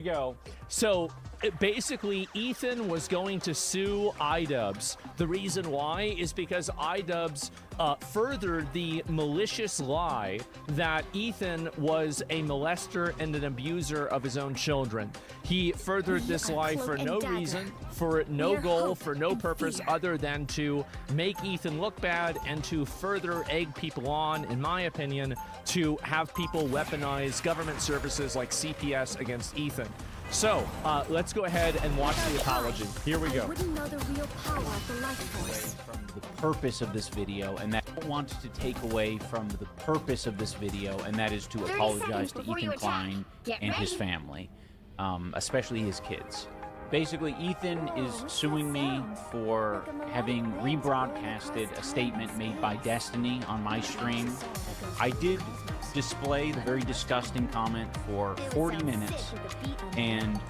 Go. So basically, Ethan was going to sue iDubbbz. The reason why is because iDubbbz furthered the malicious lie that Ethan was a molester and an abuser of his own children. He furthered this lie for no reason, for no goal, for no purpose other than to make Ethan look bad and to further egg people on, in my opinion, to have people weaponize government services like CPS against Ethan. So, let's go ahead and watch the apology. Here we go. Wouldn't know the real power of the life force. From the purpose of this video, and that I want to take away from the purpose of this video, and that is to apologize to Ethan Klein and his family, especially his kids. Basically, Ethan is suing me for having rebroadcasted a statement made by Destiny on my stream. I did display the very disgusting comment for 40 minutes, and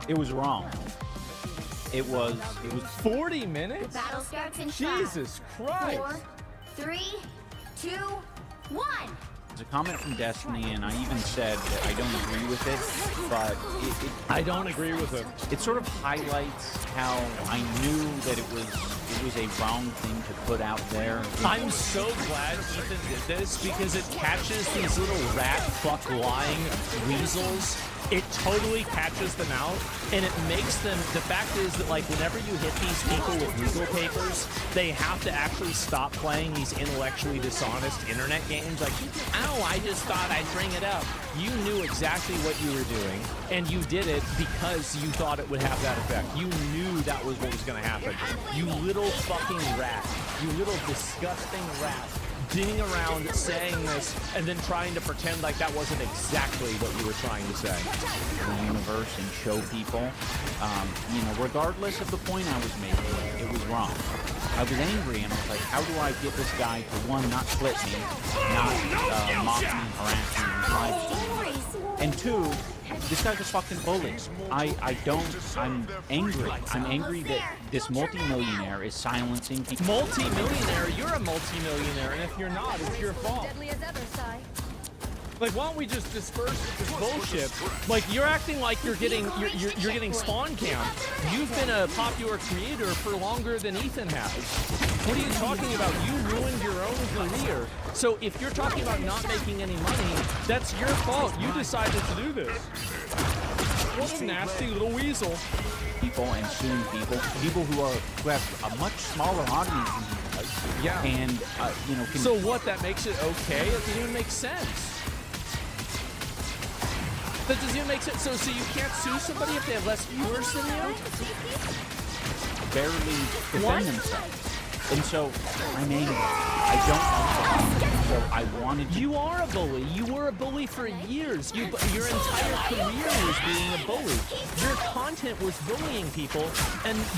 it was wrong. It was 40 minutes? The battle starts in Jesus Christ. 4, 3, 2, 1. It's a comment from Destiny, and I even said that I don't agree with it, but I don't agree with it. It sort of highlights how I knew that it was a wrong thing to put out there. I'm so glad Ethan did this because it catches these little rat fuck lying weasels. It totally catches them out, and it makes them, the fact is that, like, whenever you hit these people with legal papers, they have to actually stop playing these intellectually dishonest internet games. Like, oh, I just thought I'd bring it up. You knew exactly what you were doing, and you did it because you thought it would have that effect. You knew that was what was going to happen. You little fucking rat. You little disgusting rat. Dinning around saying this and then trying to pretend like that wasn't exactly what you were trying to say. The universe and show people, you know, regardless of the point I was making, it was wrong. I was angry and I was like, how do I get this guy to, one, not split me, not mock me, harass me, and live stream, and two, this guy's a fucking bully. I'm angry. I'm angry that this multi-millionaire is silencing people. Multi-millionaire? You're a multi-millionaire, and if you're not, it's your fault. Like, why don't we just disperse this bullshit? Like, you're acting like you're getting spawn camped. You've been a popular creator for longer than Ethan has. What are you talking about? You ruined your own career. So if you're talking about not making any money, that's your fault. You decided to do this. What a nasty little weasel. People and suing people who have a much smaller audience than he does. Yeah. And you know. So what? That makes it okay? It doesn't even make sense. That doesn't even make sense. So you can't sue somebody if they have less viewers than you? Barely defend themselves. And so I'm angry. I don't know. So I wanted to. You are a bully. You were a bully for years. Your entire career was being a bully. Your content was bullying people,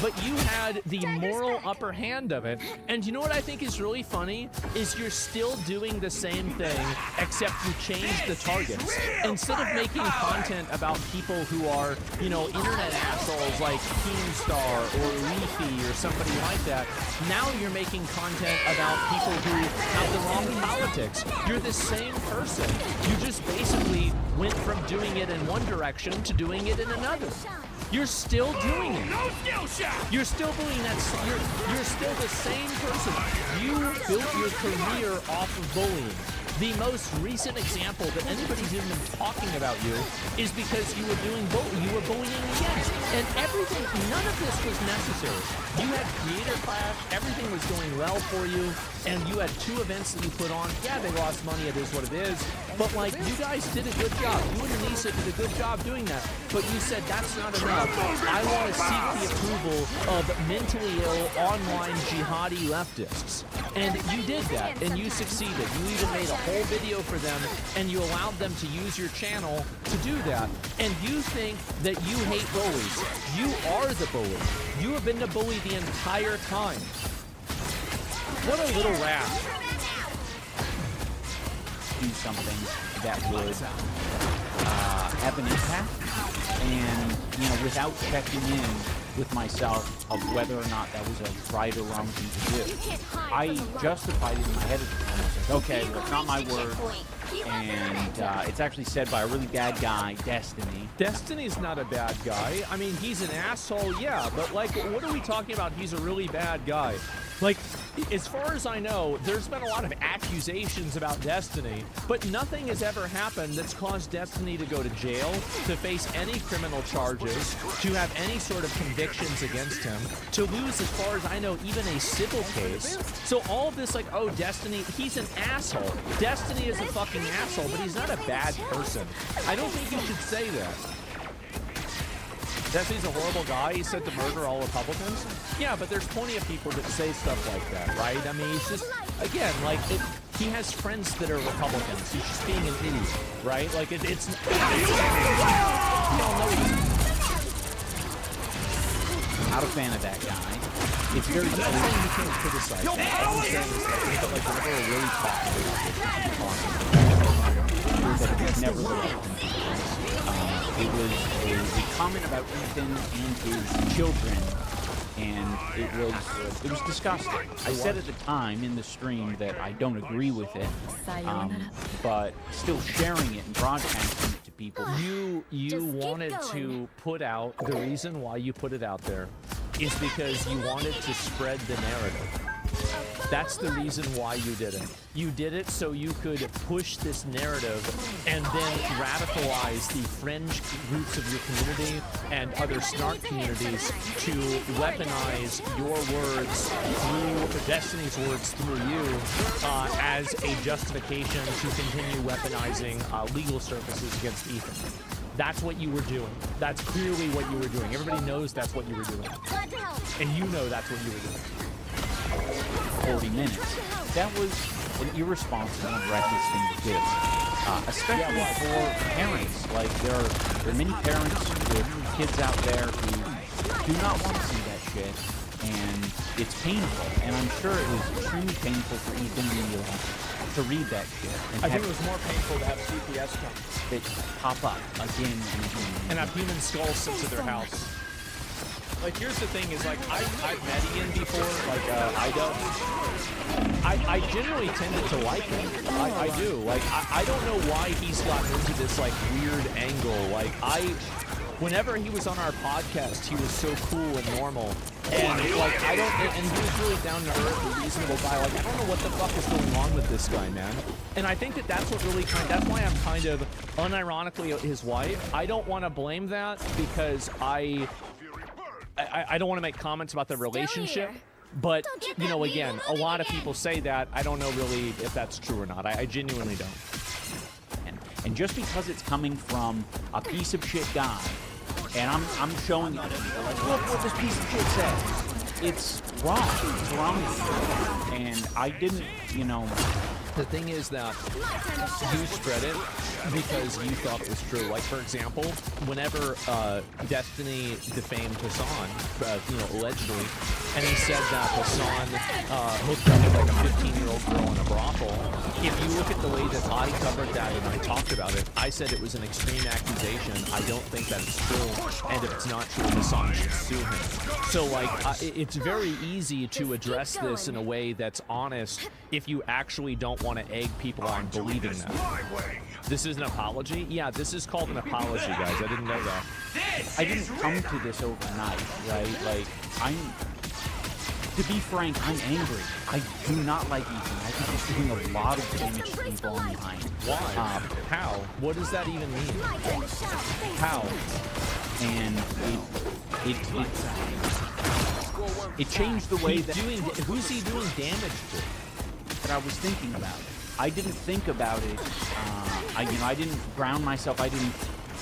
but you had the moral upper hand of it. And you know what I think is really funny? Is you're still doing the same thing, except you changed the targets. Instead of making content about people who are, you know, internet assholes like Keemstar or Leafy or somebody like that, now you're making content about people who have the wrong politics. You're the same person. You just basically went from doing it in one direction to doing it in another. You're still doing it. You're still doing that. You're still the same person. You built your career off of bullying. The most recent example that anybody's even been talking about you is because you were doing you were bullying again. And everything, none of this was necessary. You had creator class, everything was going well for you, and you had 2 events that you put on. Yeah, they lost money, it is what it is. But like, you guys did a good job. You and Anissa did a good job doing that. But you said that's not enough. I want to seek the approval of mentally ill online jihadi leftists. And you did that, and you succeeded. You even made a whole video for them, and you allowed them to use your channel to do that. And you think that you hate bullies. You are the bully. You have been the bully the entire time. What a little rat. Do something that would have an impact, and you know, without checking in with myself of whether or not that was a right or wrong thing to do. I justified it in my head at the time. I was like, okay, well, it's not my word. and it's actually said by a really bad guy, Destiny. Destiny's not a bad guy. I mean, he's an asshole, yeah, but like, what are we talking about? He's a really bad guy. Like, as far as I know, there's been a lot of accusations about Destiny, but nothing has ever happened that's caused Destiny to go to jail, to face any criminal charges, to have any sort of convictions against him, to lose, as far as I know, even a civil case. So all of this, like, oh, Destiny, he's an asshole. Destiny is a fucking asshole, but he's not a bad person. I don't think you should say that. Destiny's a horrible guy. He said to murder all Republicans. Yeah, but there's plenty of people that say stuff like that, right? I mean, he's just, again, like, he has friends that are Republicans. He's just being an idiot, right? Like, it's we all know he's Not a fan of that guy. It's very I'm not saying you can't criticize that. I'm saying that, like, whenever we're really talking about this, that it was never the right thing to do. It was a comment about Ethan and his children, and it was disgusting. I said at the time in the stream that I don't agree with it, but still sharing it and broadcasting it to people. You wanted to put out, the reason why you put it out there is because you wanted to spread the narrative. That's the reason why you did it. You did it so you could push this narrative and then radicalize the fringe groups of your community and other snark communities to weaponize your words through Destiny's words through you as a justification to continue weaponizing legal services against Ethan. That's what you were doing. That's clearly what you were doing. Everybody knows that's what you were doing. And you know that's what you were doing. 40 minutes. That was an irresponsible and reckless thing to do. Especially for parents. Like, there are many parents with kids out there who do not want to see that shit, and it's painful. And I'm sure it was extremely painful for Ethan and Neil to read that shit. I think it was more painful to have CPS come. That pop up again and again. And have human skulls sent to their house. Like, here's the thing is, like, I've met Ian before, like, I generally tended to like him. I do. Like, I don't know why he's gotten into this, like, weird angle. Like, whenever he was on our podcast, he was so cool and normal. And, like, and he was really down to earth, a reasonable guy. Like, I don't know what the fuck is going on with this guy, man. And I think that's what really that's why I'm kind of, unironically, his wife. I don't want to blame that because I don't want to make comments about the relationship, but, you know, again, a lot of people say that. I don't know really if that's true or not. I genuinely don't. And just because it's coming from a piece of shit guy, and I'm showing it to people, like, look what this piece of shit says. It's wrong. It's wrong. And I didn't, you know... The thing is that you spread it because you thought it was true. Like, for example, whenever Destiny defamed Hassan, allegedly, and he said that Hassan hooked up with like a 15-year-old girl in a brothel, if you look at the way that I covered that and I talked about it, I said it was an extreme accusation. I don't think that it's true, and if it's not true, Hassan should sue him. So, like, it's very easy to address this in a way that's honest if you actually don't want to egg people on believing that. This is an apology? Yeah, this is called an apology, guys. I didn't know that. I didn't come to this overnight, right? Like, to be frank, I'm angry. I do not like Ethan. I think he's doing a lot of damage to people online. Why? How? What does that even mean? How? And it changed the way that... Who's he doing damage to? That I was thinking about it. I didn't think about it. I didn't ground myself. I didn't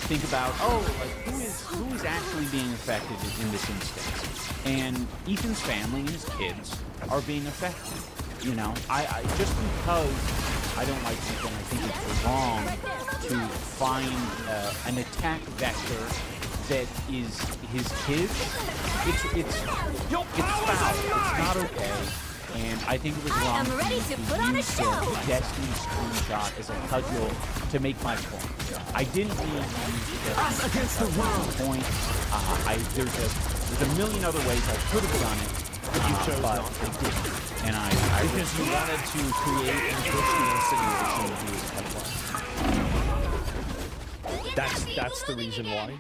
think about, who is actually being affected in this instance. And Ethan's family and his kids are being affected. You know, I just because I don't like Ethan, I think it's wrong to find an attack vector that is his kids. It's foul. It's not okay. And I think it was wrong to use the Destiny screenshot as a cudgel to make my point. I didn't mean to use the Destiny screenshot point. There's a million other ways I could have done it, But you chose but not to. I didn't. And I Because you wanted to create and push the insinuation that he was a pedophile. That's the reason why.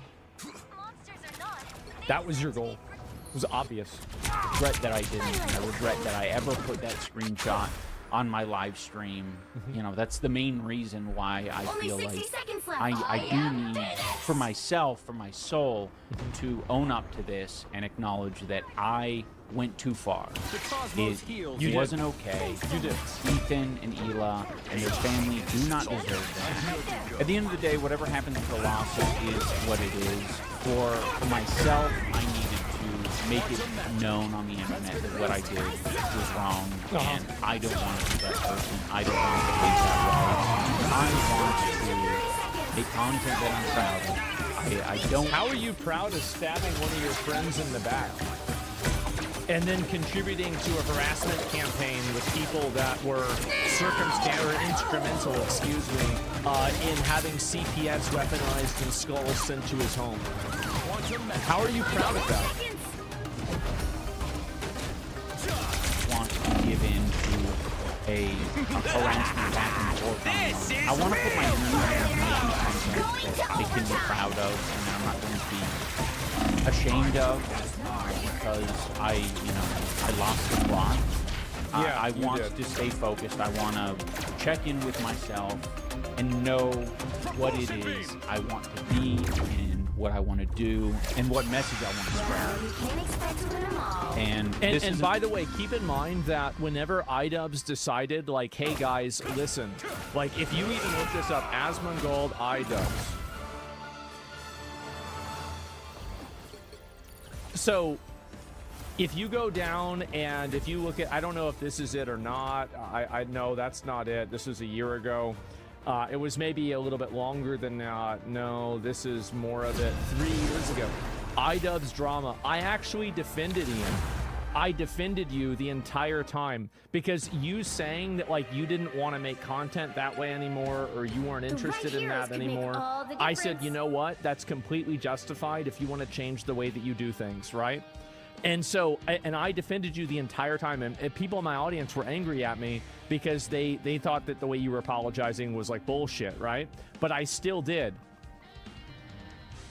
That was your goal. It was obvious. I regret that I didn't. And I regret that I ever put that screenshot on my live stream. You know, that's the main reason why I feel like I do need, for myself, for my soul, to own up to this and acknowledge that I went too far. It wasn't okay. You did. Ethan and Hila and their family do not deserve that. At the end of the day, whatever happens with the lawsuit is what it is. For myself, I needed to make it known on the internet that what I did was wrong, and I don't want to be that person. I don't want to behave that way. I want to make content that I'm proud of. I don't. How are you proud of stabbing one of your friends in the back? And then contributing to a harassment campaign with people that were instrumental, in having CPS weaponized and skulls sent to his home. How are you proud of that? Want to give in to a harassment back and forth. I want to put my energy into making content that I can be proud of and that I'm not going to be ashamed of because I lost the plot. Yeah, I want to stay focused. I want to check in with myself and know what it is I want to be and what I want to do and what message I want to spread. And by the way, keep in mind that whenever iDubbbz decided, like, hey guys, listen, like if you even look this up, Asmongold iDubbbz. So if you go down and if you look at, I don't know if this is it or not. I know that's not it. This was a year ago. It was maybe a little bit longer than that. No, this is more of it. 3 years ago. iDubbbz drama. I actually defended Ian. I defended you the entire time because you saying that like you didn't want to make content that way anymore or you weren't interested in that anymore. I said, you know what? That's completely justified if you want to change the way that you do things, right? And so, and I defended you the entire time, and people in my audience were angry at me because they thought that the way you were apologizing was like bullshit, right? But I still did.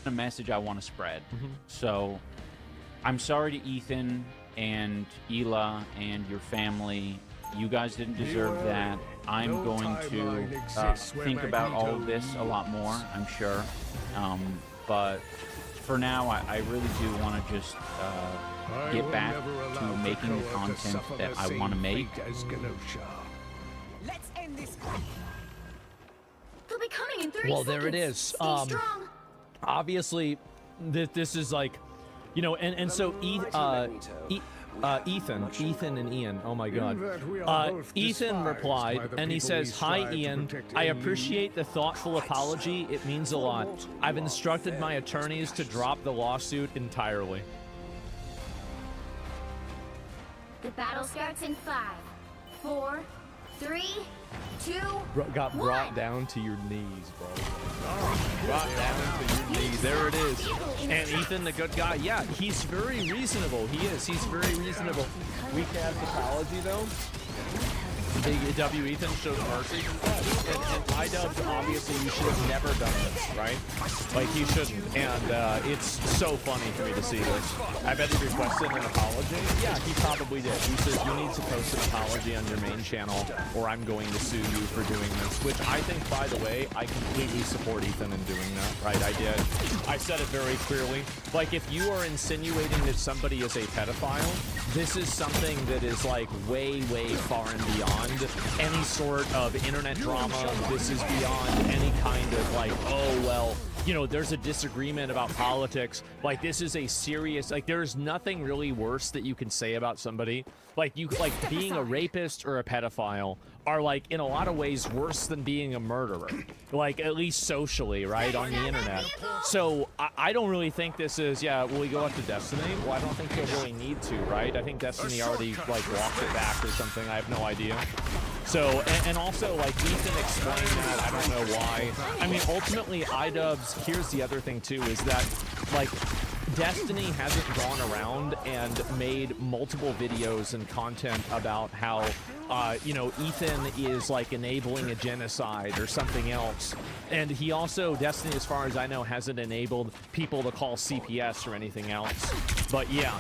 A message I want to spread. So, I'm sorry to Ethan and Hila and your family. You guys didn't deserve that. I'm going to think about all of this a lot more, I'm sure. But for now, I really do want to just get back to making the content that I want to make. Let's end this. They'll be coming in 30 Well, there it seconds. is. Stay strong. Obviously, this is like, you know, and so Ethan and Ian, oh my god. Ethan replied and he says, "Hi Ian, I appreciate the thoughtful apology. It means a lot. I've instructed my attorneys to drop the lawsuit entirely." The battle starts in 5, 4, 3, 2, Got brought 1. down to your knees, bro. Brought down to your knees. There it is. And Ethan, the good guy, yeah, he's very reasonable. He is. He's very reasonable. Weak ass apology, though. Big W. Ethan shows mercy. And iDubbbz, obviously, you should have never done this, right? Like, you shouldn't. And it's so funny for me to see this. I bet he requested an apology. Yeah, he probably did. He says, you need to post an apology on your main channel, or I'm going to sue you for doing this. Which I think, by the way, I completely support Ethan in doing that, right? I did. I said it very clearly. Like, if you are insinuating that somebody is a pedophile, this is something that is, like, way, way far and beyond any sort of internet drama. This is beyond any kind of like, oh well, you know, there's a disagreement about politics. Like, this is a serious, like, there's nothing really worse that you can say about somebody. Like, you, like, being a rapist or a pedophile are, like, in a lot of ways worse than being a murderer. Like, at least socially, right, on the internet. So, I don't really think this is, yeah, will we go up to Destiny? Well, I don't think you'll really need to, right? I think Destiny already, like, walked it back or something. I have no idea. So, and also, like, Ethan explained that, I don't know why. I mean, ultimately, iDubbbz, here's the other thing, too, is that, like, Destiny hasn't gone around and made multiple videos and content about how, you know, Ethan is like enabling a genocide or something else. And he also, Destiny, as far as I know, hasn't enabled people to call CPS or anything else. But yeah.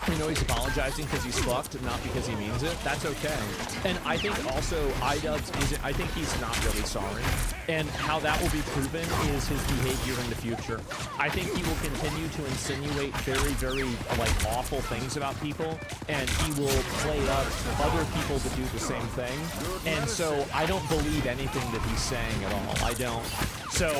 You know, he's apologizing because he's fucked, not because he means it. That's okay. And I think also iDubbbz isn't, I think he's not really sorry. And how that will be proven is his behavior in the future. I think he will continue to insinuate very, very, like, awful things about people, and he will play up other people to do the same thing. And so I don't believe anything that he's saying at all. I don't. So,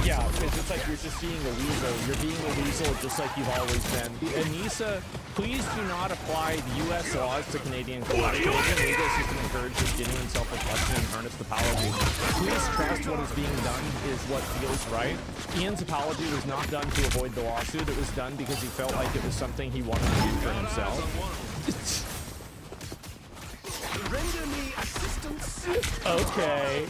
yeah, because it's like you're just being a weasel. You're being a weasel just like you've always been. Anissa, please do not apply the U.S. laws to Canadian culture. Canadian legal system encourages genuine self-reflection and earnest apology. Please trust what is being done is what feels right. Ian's apology was not done to avoid the lawsuit. It was done because he felt like it was something he wanted to do for himself. Render me assistance. Okay.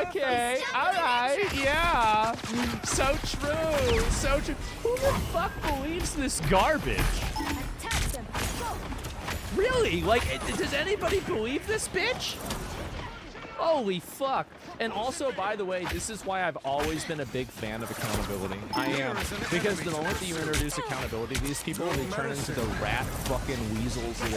Okay. All right. Yeah. So true. So true. Who the fuck believes this garbage? Attack them. Go. Really? Like, does anybody believe this bitch? Holy fuck. And also, by the way, this is why I've always been a big fan of accountability. I am. Because the moment that you introduce accountability to these people, they turn into the rat fucking weasels that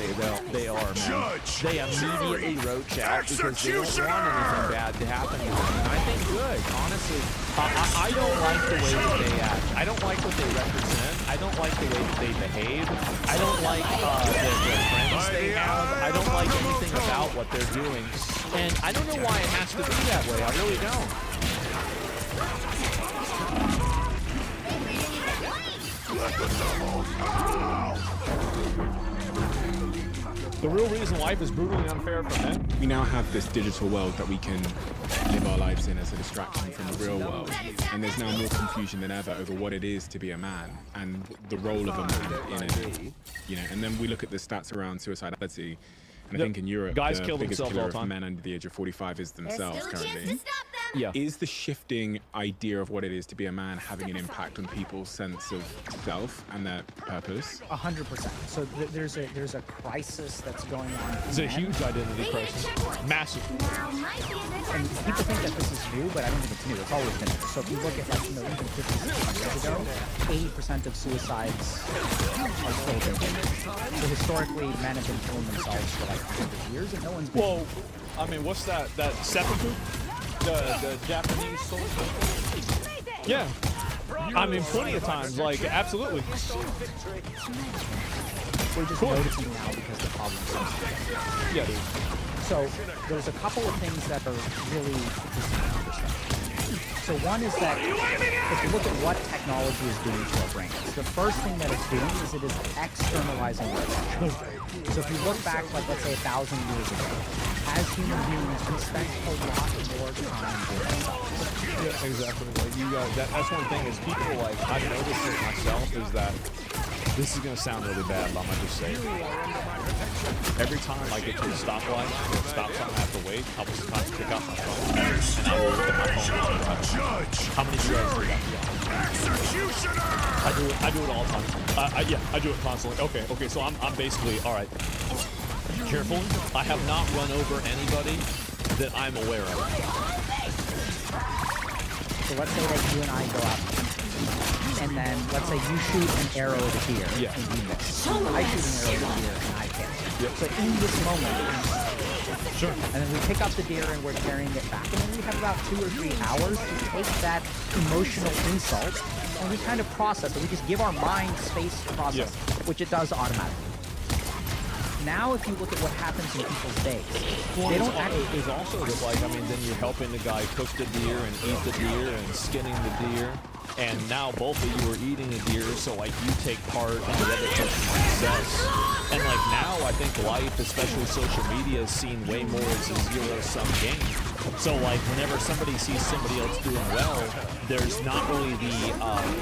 they are, man. They immediately roach out because they don't want anything bad to happen to them. And I think good, honestly. I don't like the way that they act. I don't like what they represent. I don't like the way that they behave. I don't like the friends they have. I don't like anything about what they're doing. And I don't know why it has to be that way. I really don't. The real reason life is brutally unfair for men. We now have this digital world that we can live our lives in as a distraction from the real world. And there's now more confusion than ever over what it is to be a man and the role of a man in it. You know, and then we look at the stats around suicidality. And I think in Europe, guys the kill biggest themselves killer all the of time. men under the age of 45 is themselves Still a chance to currently. stop them. Yeah. Is the shifting idea of what it is to be a man having an impact on people's sense of self and their purpose? 100%. So there's a crisis that's going on. It's a huge identity crisis. Massive. Now might be a good time And to people stop think them. that this is new, but I don't think it's new. It's always been new. So if you look at, like, you know, even 50, 60 years ago, 80% of suicides are still women. So historically, men have been killing themselves for like 100 years, and no one's been. Whoa. I mean, what's that? That seppuku? The Japanese soldier? Yeah. I mean, plenty of times. Like, absolutely. We're just noticing now because the problem's so big. Yeah, dude. So there's a couple of things that are really interesting to understand. So one is that if you look at what technology is doing to our brains, the first thing that it's doing is it is externalizing our attention. So if you look back, like, let's say 1,000 years ago, as human beings, we spent a lot more time with ourselves. Yeah, exactly. Like, you guys, that's one thing is people, like, I've noticed it myself, is that this is going to sound really bad, but I'm going to just say it. Every time I get to a stoplight, stop sign, I have to wait. I'll just kind of pick up my phone, and I will look at my phone. How many do you guys do that? I do it all the time. Yeah, I do it constantly. Okay, so I'm basically, all right. Careful, I have not run over anybody that I'm aware of. So let's say that you and I go out, and then let's say you shoot an arrow at a deer, Yeah. and you miss. I shoot an arrow at a deer, and I hit. Yep. So in this moment, Sure. and then we pick up the deer and we're carrying it back, and then we have about 2 or 3 hours to take that emotional insult, and we kind of process it. We just give our mind space to process, which it does automatically. Now, if you look at what happens in people's days, they don't actually. There's also that, like, I mean, then you're helping the guy cook the deer and eat the deer and skinning the deer, and now both of you are eating a deer, so, like, you take part in the other person's success. And, like, now I think life, especially social media, is seen way more as a zero-sum game. So, like, whenever somebody sees somebody else doing well, there's not really the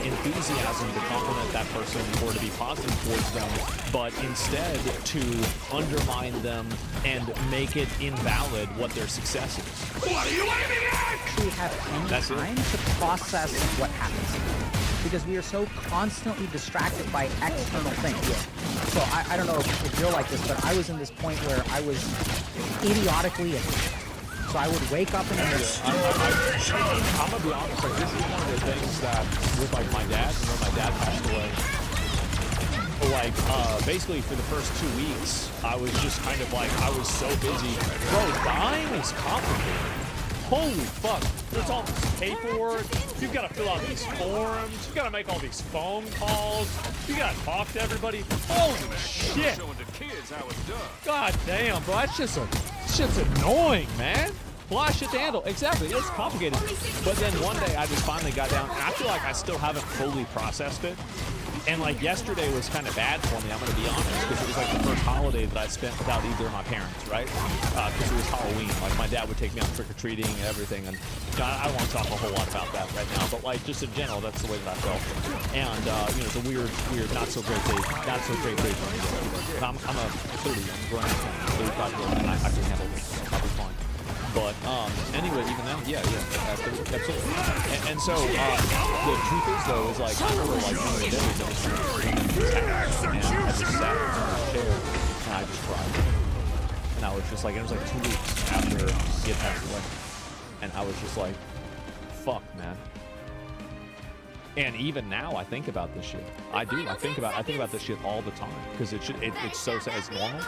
enthusiasm to compliment that person or to be positive towards them, but instead to undermine them and make it invalid what their success is. actually have any That's it. time to process what happens. Because because we are so constantly distracted by external things. So I don't know if you're like this, but I was in this point where I was idiotically efficient. So I would wake up in the middle. I'm gonna be honest, like this is one of the things that with like my dad, when my dad passed away, like basically for the first 2 weeks, I was just kind of like, I was so busy. Bro, dying is complicated. Holy fuck. There's all this paperwork. You've got to fill out these forms. You've got to make all these phone calls. You got to talk to everybody. Holy shit. God damn, bro. That's just shit's annoying, man. A lot of shit to handle. Exactly. It's complicated. But then one day I just finally got down, and I feel like I still haven't fully processed it. And like yesterday was kind of bad for me, I'm gonna be honest, because it was like the first holiday that I spent without either of my parents, right? Because it was Halloween. Like my dad would take me out trick-or-treating and everything, and I don't want to talk a whole lot about that right now, but like just in general, that's the way that I felt. And you know, it's a weird, not so great day for me. I'm a 30, I'm a grown man, 35-year-old, and I can handle this. I'll be fine. But anyway, even then, yeah, absolutely. And so the truth is, though, is like I remember like one of the days I was and I just sat in my chair and I just cried. And I was just like, it was like 2 weeks after he had passed away, and I was just like, fuck, man. And even now, I think about this shit. I do. I think about this shit all the time because it's so it's normal.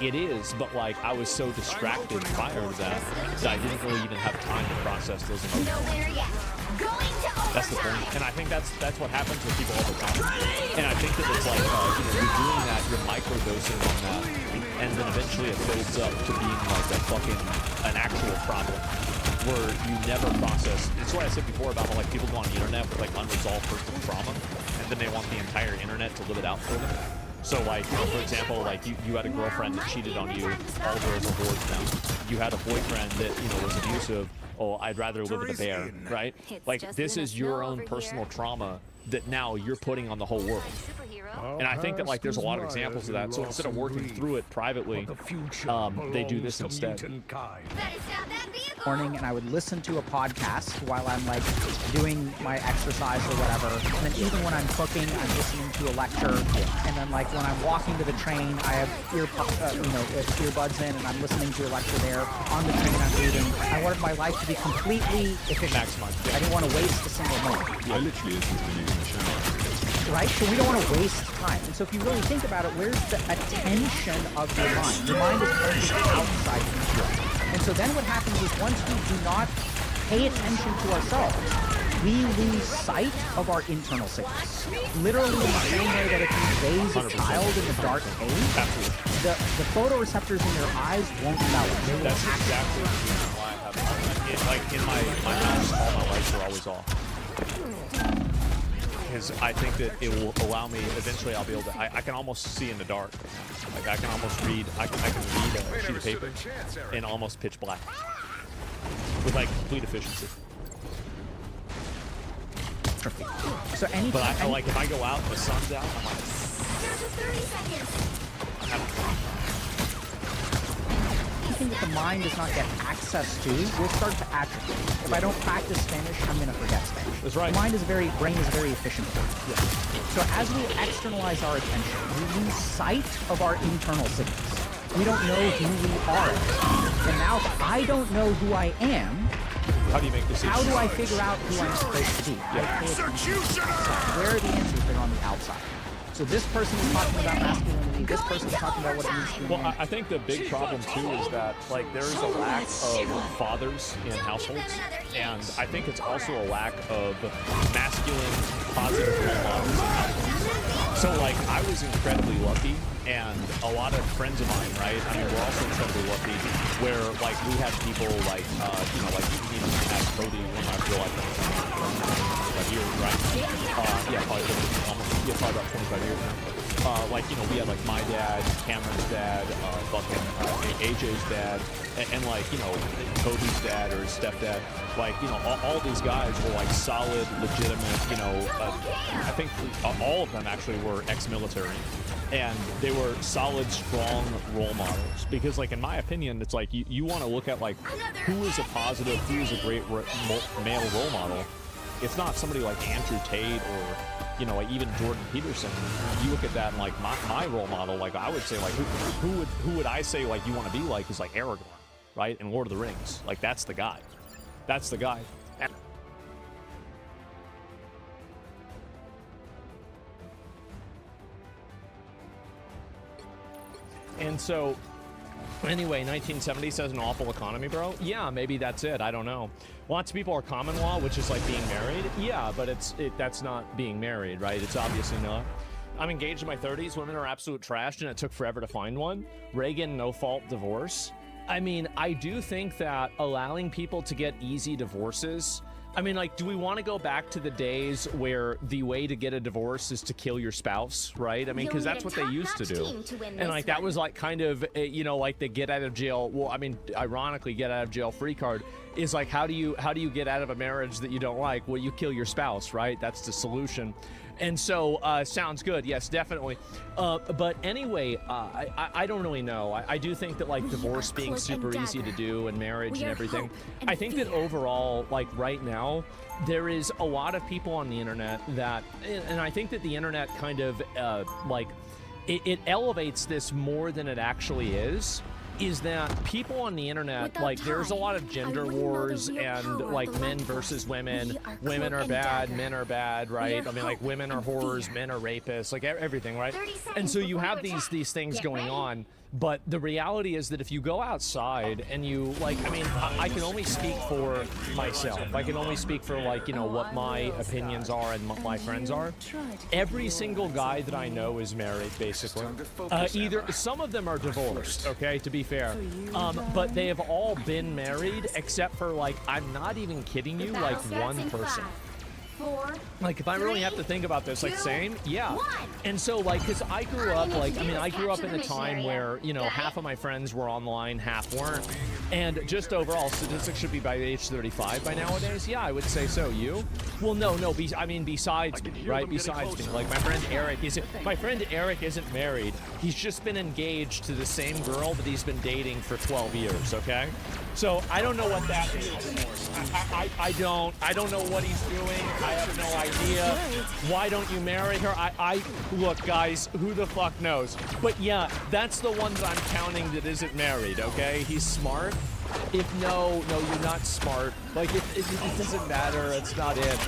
It is, but like I was so distracted prior to that I didn't really even have time to process those emotions. That's the point, and I think that's what happens with people all the time. And I think that it's like you're doing that, you're microdosing on that, and then eventually it builds up to being like an actual problem where you never process. It's what I said before about how like people go on the internet with like unresolved personal trauma, and then they want the entire internet to live it out for them. So like, you know, for example, like you had a girlfriend that cheated on you. All girls are whores now. You had a boyfriend that, you know, was abusive. Oh, I'd rather live with a bear, right? Like this is your own personal trauma that now you're putting on the whole world. And I think that like there's a lot of examples of that. So instead of working through it privately, they do this instead. Morning, and I would listen to a podcast while I'm like doing my exercise or whatever. And then even when I'm cooking, I'm listening to a lecture. And then like when I'm walking to the train, I have earbuds in, and I'm listening to a lecture there. On the train, I'm reading. I wanted my life to be completely efficient. I didn't want to waste a single moment. I literally listen to music in the shower. Right? So we don't want to waste time. And so if you really think about it, where's the attention of your mind? Your mind is always outside of you. And so then what happens is once we do not pay attention to ourselves, we lose sight of our internal signals. Literally in the same way that if you raise a child in a dark cave, the photoreceptors in their eyes won't melt. That's exactly the reason why I have like in my house, all my lights are always off. Because I think that it will allow me, eventually I'll be able to, I can almost see in the dark. Like I can almost read, I can read a sheet of paper in almost pitch black. With like complete efficiency. So but I like if I go out and the sun's out, I'm like, anything that the mind does not get access to will start to atrophy. If I don't practice Spanish, I'm going to forget Spanish. That's right. The brain is very efficient. Yeah. So as we externalize our attention, we lose sight of our internal signals. We don't know who we are. And now if I don't know who I am, how do you make decisions? How do I figure out who I'm supposed to be? Where are the answers? They're on the outside. So this person is talking about masculinity, this person is talking about what it means to be. Well, I think the big problem too is that like there is a lack of fathers in households, and I think it's also a lack of masculine positive role models in households. So like I was incredibly lucky, and a lot of friends of mine, right? I mean, we're also incredibly lucky where like we had people like like you can even ask Cody, one of my real life friends. Years, right? Probably about 25 years now. Like, you know, we had like my dad, Cameron's dad, AJ's dad, and like, you know, Kobe's dad or his stepdad. Like, you know, all these guys were like solid, legitimate, you know, I think all of them actually were ex-military. And they were solid, strong role models. Because, like, in my opinion, it's like, you want to look at, like, who is a positive, who is a great male role model. And I think that, like, there's a lack of fathers in households. So, like, I was incredibly lucky, and a lot of friends of mine, right? I mean, we're also incredibly lucky where, like, we had people like, my dad, Cameron's dad, or his stepdad. Like, you know, all these guys were like solid, legitimate, you know, I think all of them actually were ex-military. And they were solid, strong role models. Because, like, in my opinion, it's like, you want to look at, like, who is a positive, who is a great male role model. it's not somebody like Andrew Tate or, you know, like even Jordan Peterson. You look at that and like my role model, like I would say like who would I say like you want to be like is like Aragorn, right? In Lord of the Rings. Like that's the guy. That's the guy. And so, anyway, 1970s has an awful economy, bro. Yeah, maybe that's it. I don't know. Lots of people are common law, which is like being married. Yeah, but that's not being married, right? It's obviously not. I'm engaged in my 30s. Women are absolute trash, and it took forever to find one. Reagan, no-fault divorce. I mean, I do think that allowing people to get easy divorces... I mean, like, do we want to go back to the days where the way to get a divorce is to kill your spouse, right? I mean, because that's what they used to do. And, like, that was, like, kind of, you know, like the get out of jail... Well, I mean, ironically, get out of jail free card is, like, how do you get out of a marriage that you don't like? Well, you kill your spouse, right? That's the solution. And so, sounds good. Yes, definitely. But anyway, I don't really know. I do think that, like, divorce being super easy to do and marriage and everything. I think that overall, like, right now, there is a lot of people on the internet that, and I think that the internet kind of, like, it elevates this more than it actually is that people on the internet, like, there's a lot of gender wars and, like, men versus women. Women are bad, men are bad, right? I mean, like, women are whores, men are rapists, like, everything, right? And so you have these things going on. But the reality is that if you go outside and you, like, I mean, I can only speak for myself. I can only speak for, like, you know, what my opinions are and what my friends are. Every single guy that I know is married, basically. Either, some of them are divorced, okay, to be fair. But they have all been married except for, like, I'm not even kidding you, like, one person. Like, if I really have to think about this, like, same, yeah. And so, like, because I grew up, like, I mean, I grew up in a time where, you know, half of my friends were online, half weren't. And just overall, statistics should be by age 35 by nowadays. Yeah, I would say so. You? Well, no, I mean, besides me, right? Besides me. Like, my friend Eric isn't married. He's just been engaged to the same girl that he's been dating for 12 years, okay? So, I don't know what that is. I don't know what he's doing. I have no idea. Why don't you marry her? Look, guys, who the fuck knows? But yeah, that's the one that I'm counting that isn't married, okay? He's smart. If no, you're not smart. Like, it doesn't matter. It's not it.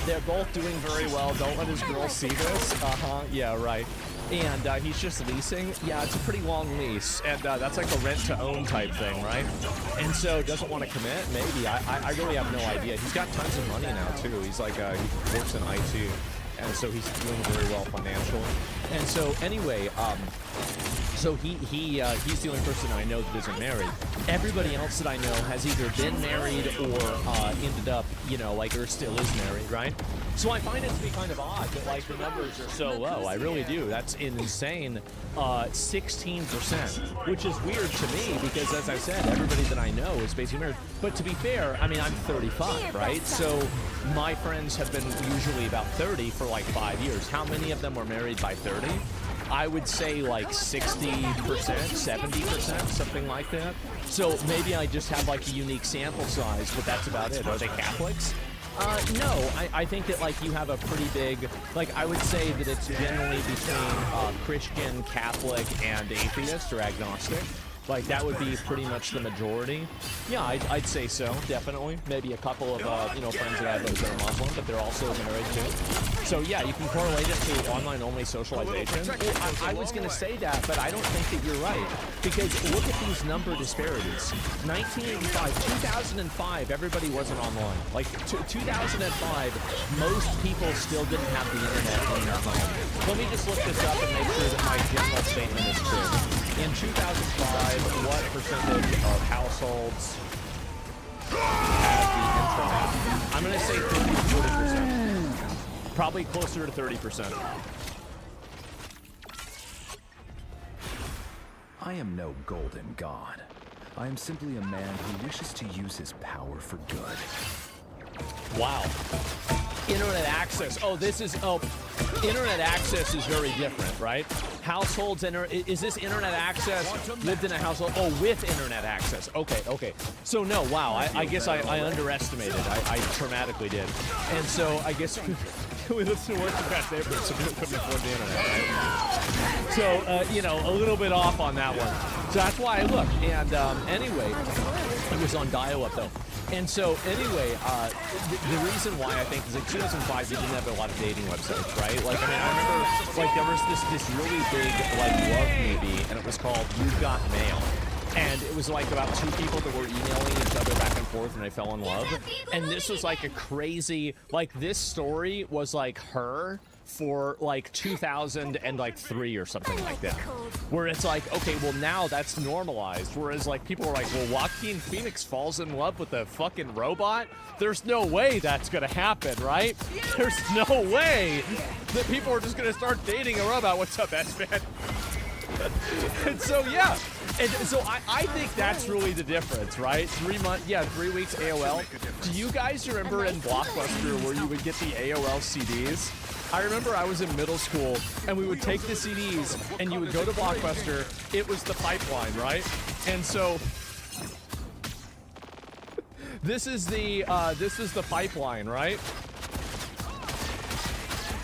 They're both doing very well. Don't let his girl see this. Yeah, right. And he's just leasing. Yeah, it's a pretty long lease, and that's like a rent-to-own type thing, right? And so doesn't want to commit? Maybe. I really have no idea. He's got tons of money now, too. He's like, he works in IT, and so he's doing very well financially. And so anyway, so he's the only person I know that isn't married. Everybody else that I know has either been married or ended up, you know, like, or still is married, right? So I find it to be kind of odd that, like, the numbers are so low. I really do. That's insane. 16%, which is weird to me because, as I said, everybody that I know is basically married. But to be fair, I mean, I'm 35, right? So my friends have been usually about 30 for like 5 years. How many of them were married by 30? I would say like 60%, 70%, something like that. So maybe I just have like a unique sample size, but that's about it. Are they Catholics? No, I think that, like, you have a pretty big, like, I would say that it's generally between Christian, Catholic, and atheist or agnostic. Like, that would be pretty much the majority. Yeah, I'd say so, definitely. Maybe a couple of, you know, friends that I have that are Muslim, but they're also married too. So, yeah, you can correlate it to online-only socialization. I was going to say that, but I don't think that you're right. Because look at these number disparities. 1985, 2005, everybody wasn't online. Like, 2005, most people still didn't have the internet in their home. Let me just look this up and make sure that my general statement is true. In 2005, what percentage of households had the internet? I'm going to say 30 to 40%. Probably closer to 30%. I am no golden god. I am simply a man who wishes to use his power for good. Wow. Internet access. Oh, internet access is very different, right? Households, is this internet access lived in a household? Oh, with internet access. Okay. So no, wow, I guess I underestimated. I traumatically did. And so I guess we listen to working class neighborhoods, so people couldn't afford the internet, right? So, you know, a little bit off on that one. So that's why I looked. And anyway, it was on dial-up though. And so, anyway, the reason why I think is like 2005, you didn't have a lot of dating websites, right? Like, I mean, I remember, like, there was this really big, like, love movie, and it was called You've Got Mail. And it was, like, about two people that were emailing each other back and forth, and they fell in love. And this was, like, a crazy, like, this story was, like, her for like 2003 or something like that, where it's like, okay, well now that's normalized, whereas like people are like, well, Joaquin Phoenix falls in love with a fucking robot? There's no way that's gonna happen, right? There's no way that people are just gonna start dating a robot. What's up, S-Man? And so yeah, and so I think that's really the difference, right? 3 months, yeah, 3 weeks AOL. Do you guys remember in Blockbuster where you would get the AOL CDs? I remember I was in middle school, and we would take the CDs, and you would go to Blockbuster. It was the pipeline, right? And so this is the pipeline, right?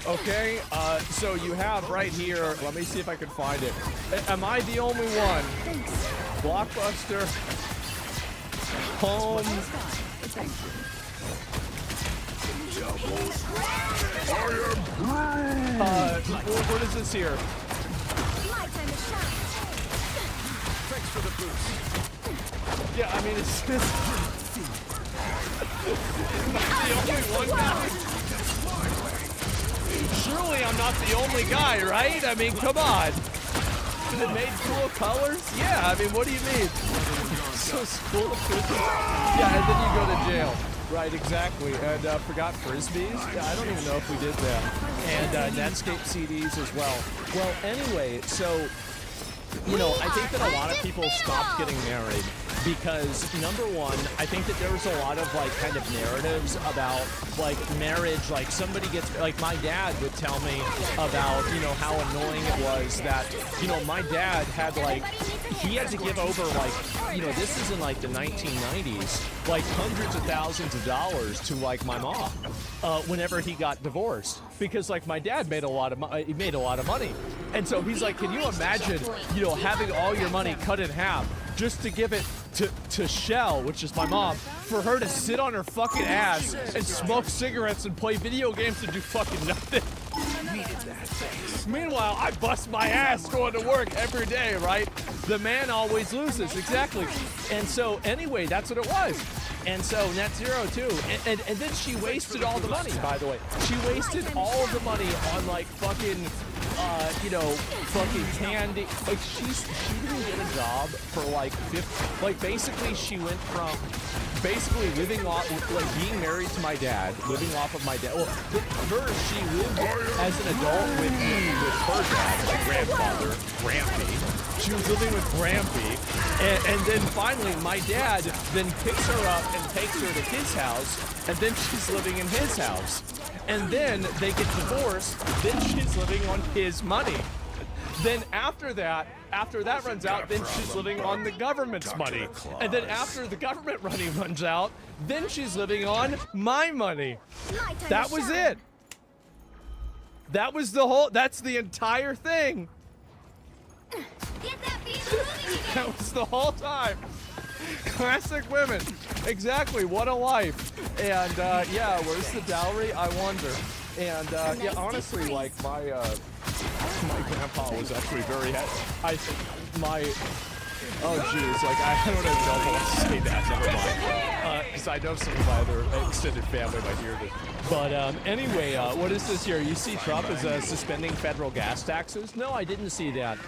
Okay, so you have right here. Let me see if I can find it. Am I the only one? Blockbuster home. What is this here? Thanks for the boost. Yeah, I mean, it's just... I'm not the only one guy. Surely I'm not the only guy, right? I mean, come on. Is it made cool colors? Yeah, I mean, what do you mean? So school of yeah, and then you go to jail. Right, exactly. And forgot Frisbees? Yeah, I don't even know if we did that. And Netscape CDs as well. Well, anyway, so, you know, I think that a lot of people stopped getting married because, number one, I think that there was a lot of, like, kind of narratives about, like, marriage. Like, somebody gets, like, my dad would tell me about, you know, how annoying it was that, you know, my dad had, like, he had to give over, like, you know, this is in, like, the 1990s, like, hundreds of thousands of dollars to, like, my mom whenever he got divorced. Because, like, my dad made a lot of money. And so he's like, can you imagine, you know, having all your money cut in half just to give it to Shell, which is my mom, for her to sit on her fucking ass and smoke cigarettes and play video games and do fucking nothing. Meanwhile, I bust my ass going to work every day, right? The man always loses, exactly. And so, anyway, that's what it was. And so, Net Zero, too. And then she wasted all the money, by the way. She wasted all of the money on, like, fucking, you know, fucking candy. Like, she didn't get a job for, like, basically, she went from basically living off, like, being married to my dad, living off of my dad. Well, she lived as an adult with her dad, my grandfather, Grampy. She was living with Grampy, and then finally my dad then picks her up and takes her to his house, and then she's living in his house. And then they get divorced, then she's living on his money. Then after that runs out, then she's living on the government's money. And then after the government money runs out, then she's living on my money. That was it. That was that's the entire thing. That was the whole time. Classic women. Exactly, what a life. And yeah, where's the dowry? I wonder. And yeah, honestly, like my grandpa was actually very oh geez, like I don't want to say that, never mind. Because I know some of my other extended family might hear this. But anyway, what is this here? You see Trump is suspending federal gas taxes? No, I didn't see that.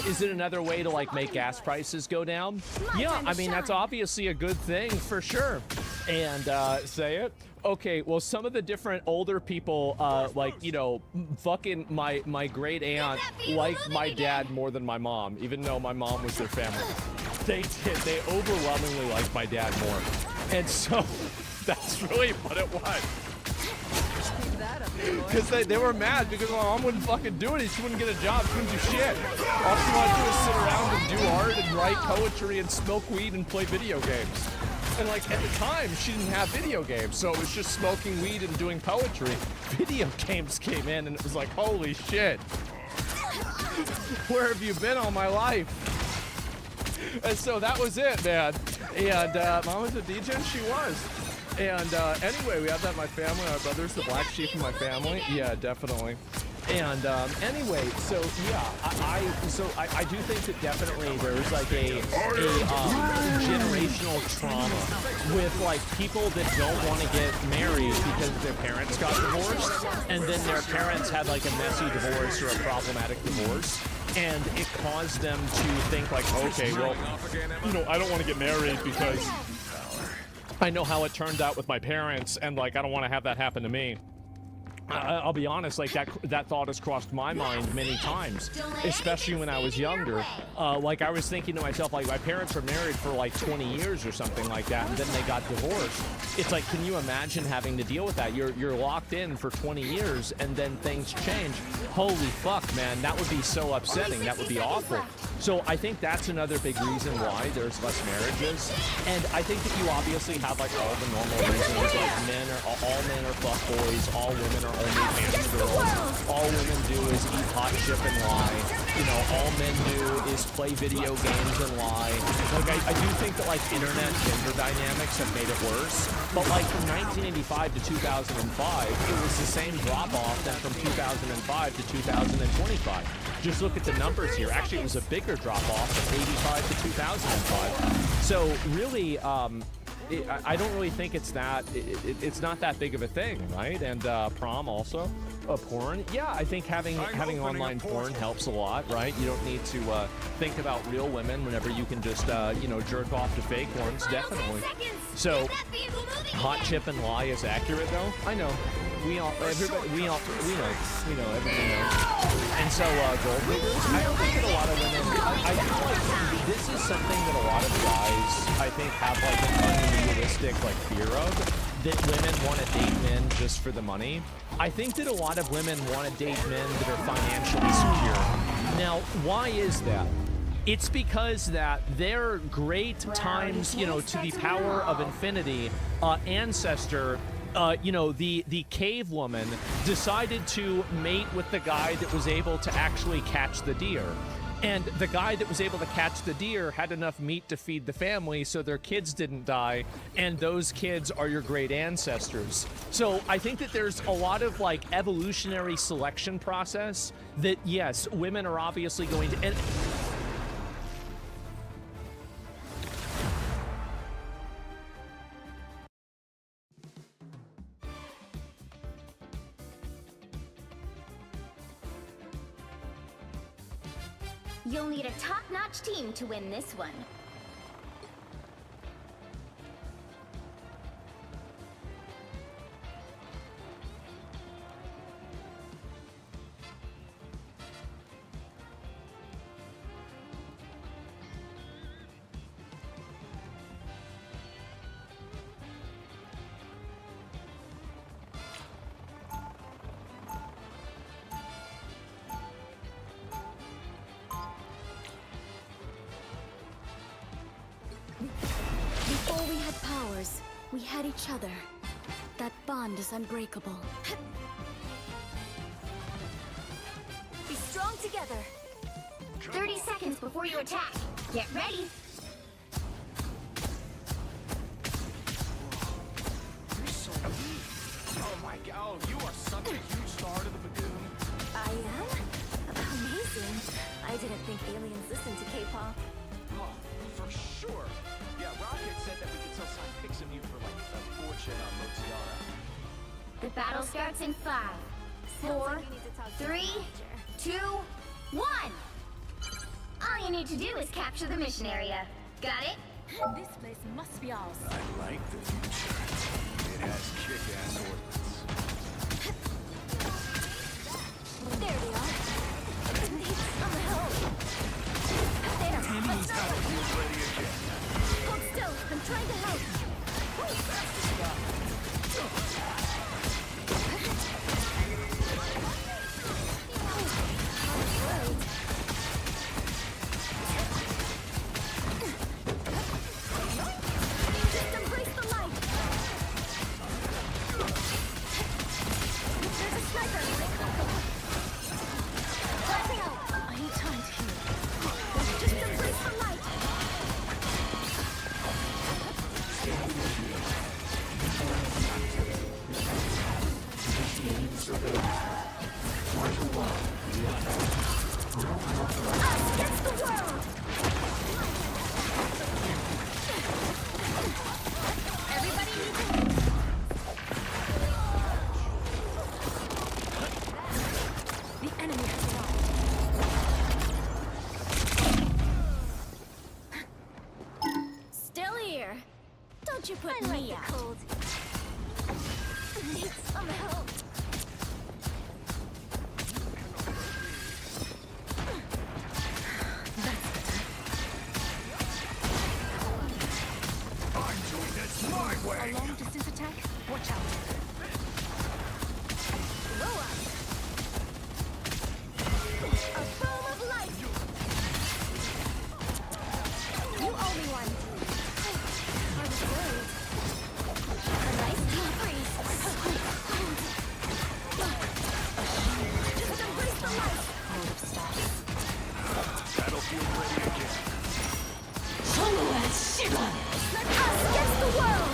Is it another way to like make gas prices go down? Yeah, I mean that's obviously a good thing for sure. And say it. Okay, well, some of the different older people, like, you know, fucking my great aunt liked my dad more than my mom, even though my mom was their family. They did. They overwhelmingly liked my dad more. And so that's really what it was. Because they were mad because my mom wouldn't fucking do it. She wouldn't get a job. She wouldn't do shit. All she wanted to do was sit around and do art and write poetry and smoke weed and play video games. And like at the time, she didn't have video games, so it was just smoking weed and doing poetry. Video games came in, and it was like, holy shit. Where have you been all my life? And so that was it, man. And Mom was a DJ, and she was. And anyway, we have that in my family. My brother's the black sheep in my family. Yeah, definitely. And anyway, so yeah, I do think that definitely there's like a generational trauma with like people that don't want to get married because their parents got divorced, and then their parents had like a messy divorce or a problematic divorce. And it caused them to think like, okay, well, you know, I don't want to get married because I know how it turned out with my parents, and like I don't want to have that happen to me. I'll be honest, like that thought has crossed my mind many times, especially when I was younger. Like I was thinking to myself, like my parents were married for like 20 years or something like that, and then they got divorced. It's like, can you imagine having to deal with that? You're locked in for 20 years, and then things change. Holy fuck, man, that would be so upsetting. That would be awful. So I think that's another big reason why there's less marriages. And I think that you obviously have like all the normal reasons, like all men are fuck boys, all women are only man girls, all women do is eat hot chip and lie, you know, all men do is play video games and lie. Like I do think that like internet gender dynamics have made it worse, but like from 1985 to 2005, it was the same drop off than from 2005 to 2025. Just look at the numbers here. Actually, it was a bigger drop off from 85 to 2005. So really, I don't really think it's that. It's not that big of a thing, right? And prom also, porn. Yeah, I think having online porn helps a lot, right? You don't need to think about real women whenever you can just you know, jerk off to fake ones. Definitely. So, hot chip and lie is accurate though. I know. We know, everybody knows. And so, gold diggers, I don't think that a lot of women, I feel like this is something that a lot of guys, I think, have like an unrealistic like fear of, that women want to date men just for the money. I think that a lot of women want to date men that are financially secure. Now, why is that? It's because that their great times, you know, to the power of infinity, ancestor, you know, the cave woman decided to mate with the guy that was able to actually catch the deer. And the guy that was able to catch the deer had enough meat to feed the family, so their kids didn't die, and those kids are your great ancestors. So I think that there's a lot of like evolutionary selection process that, yes, women are obviously going to... You'll need a top-notch team to win this one. Before we had powers, we had each other. That bond is unbreakable. Be strong together. 30 seconds before you attack. Get ready. Oh my god, oh, you are such a huge star to the Bagoon. I am? Amazing. I didn't think aliens listened to K-pop. Oh, for sure. Yeah, Rocket said that we could sell signed pics of you for like a fortune on Moziara. The battle starts in 5, 4, 3, 2, 1. All you need to do is capture the mission area. Got it? This place must be ours. I like the future. It has kick-ass ordnance. There they are. Need some help. There, let's go. Hold still, I'm trying to help. Us against the world! Everybody needs a move. The enemy has arrived. Still here. Don't you put me out. Cold. Need some help. A long distance attack? Watch out. Blow up. A foam of light. You owe me one. I was worried. A nice deep freeze. Just embrace the light. Mode of stop. Battlefield ready again. Us against the world!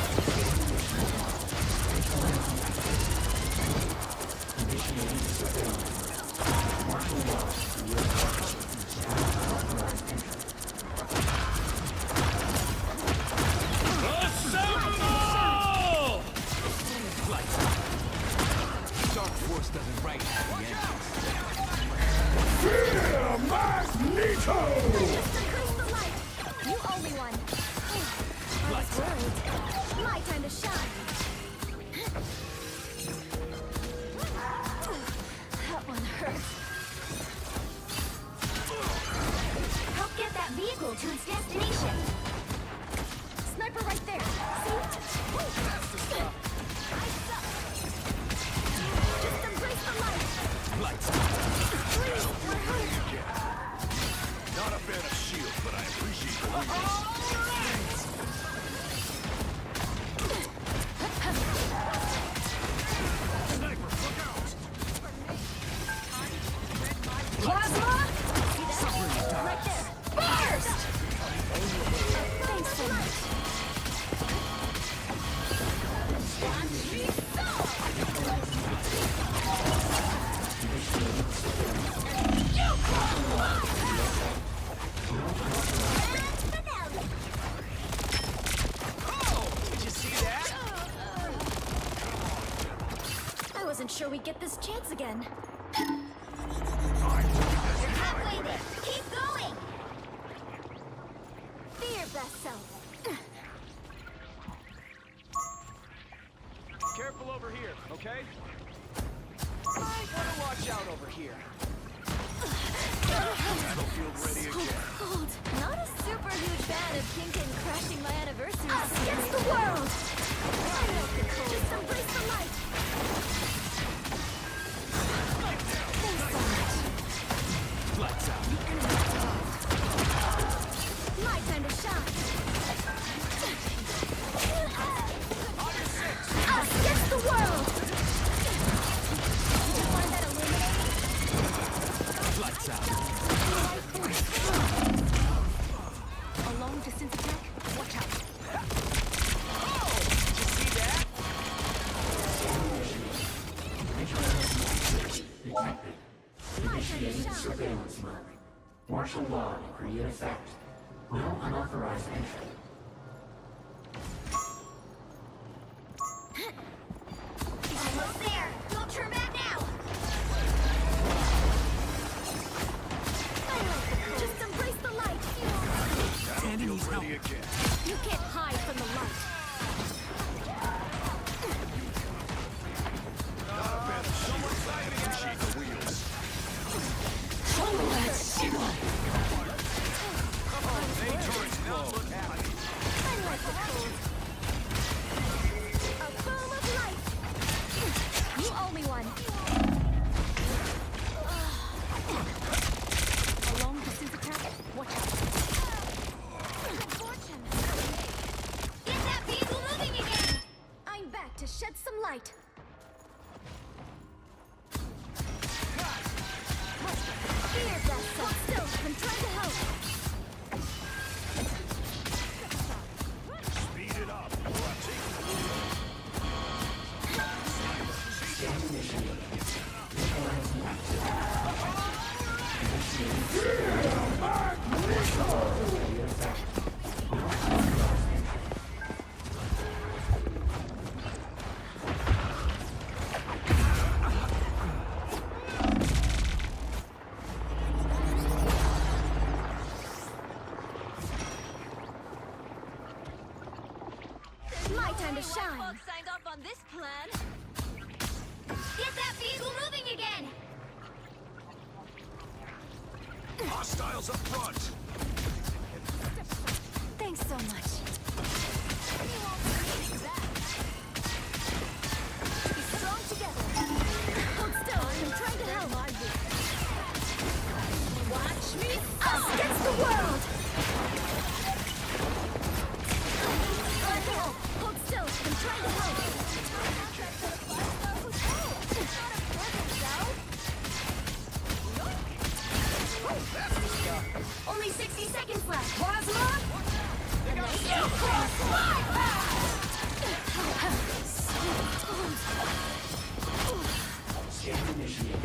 Dark Force doesn't right at the end. Just embrace the light. You owe me one. I was worried. My time to shine. That one hurts. Help get that vehicle to its destination. Sniper right there. See? Just embrace the light. Please, we're hurt. Not a fan of shield, but I appreciate the weakness. Sniper, look out! Plasma! Right there. Burst! Thanks so much. Did you see that? I wasn't sure we'd get this chance again. You're halfway there. Keep going! Be your best self. Careful over here, okay? I wanna watch out over here. Battlefield ready again. Cold. Not a super huge fan of Kinkin crashing my anniversary. Us against the world! I like the cold. Just embrace the light. Thanks so much. Lights out. The enemy has arrived. My time to shine. Us against the world! You just wanted that illuminating? Lights out. A long distance attack? Watch out. Did you see that? My time to shine. Surveillance mode. Martial law decree in effect. No unauthorized entry. Almost there. Don't turn back now. I like the cold. Just embrace the light. Battlefield ready again. You can't hide from the light. Not a fan of shield, but I appreciate the wheels. They turrets now look happy. to shine. Folks signed off on this plan. Get that vehicle moving again! Hostiles up front! Thanks so much. Be strong together. Hold still. I'm trying to help. Watch me. Us against the world. Hold still. I'm trying to help. Only 60 seconds left. Plasma! Scan initiated.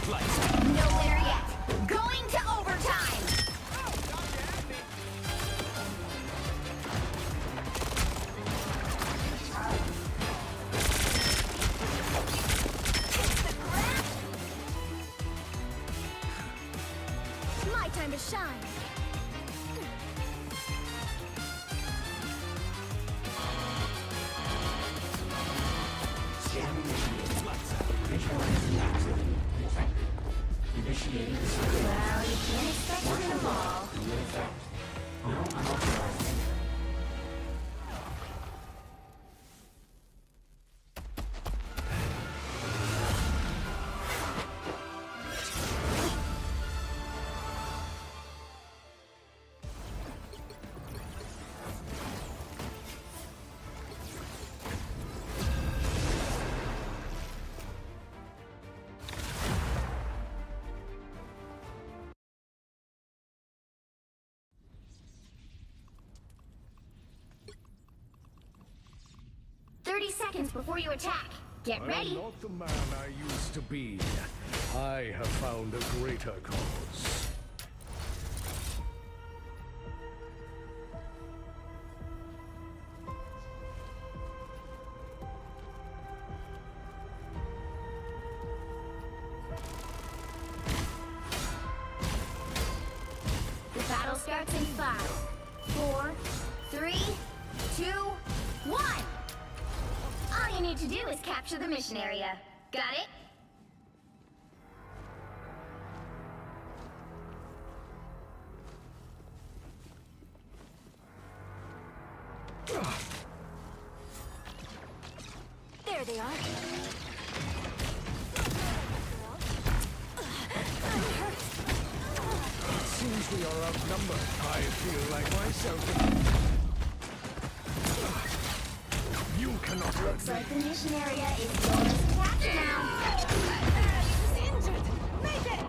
Nowhere yet. Going to overtime. My time to shine. Scan initiated. Visualizing activity detected. Initiating the Well, you can't expect them all. effect. No unauthorized entry. Seconds before you attack. Get ready. I'm not the man I used to be. I have found a greater cause. The battle starts in 5, 4, 3, 2, 1. All you need to do is capture the mission area. Got it? There they are. Seems we are outnumbered. I feel like myself. You cannot hurt Looks me. like the mission area is yours to capture now. He's injured. Make it.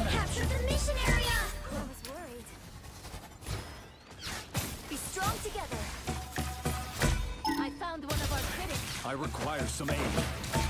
Capture the mission area! I was worried. Be strong together. I found one of our critics. I require some aid.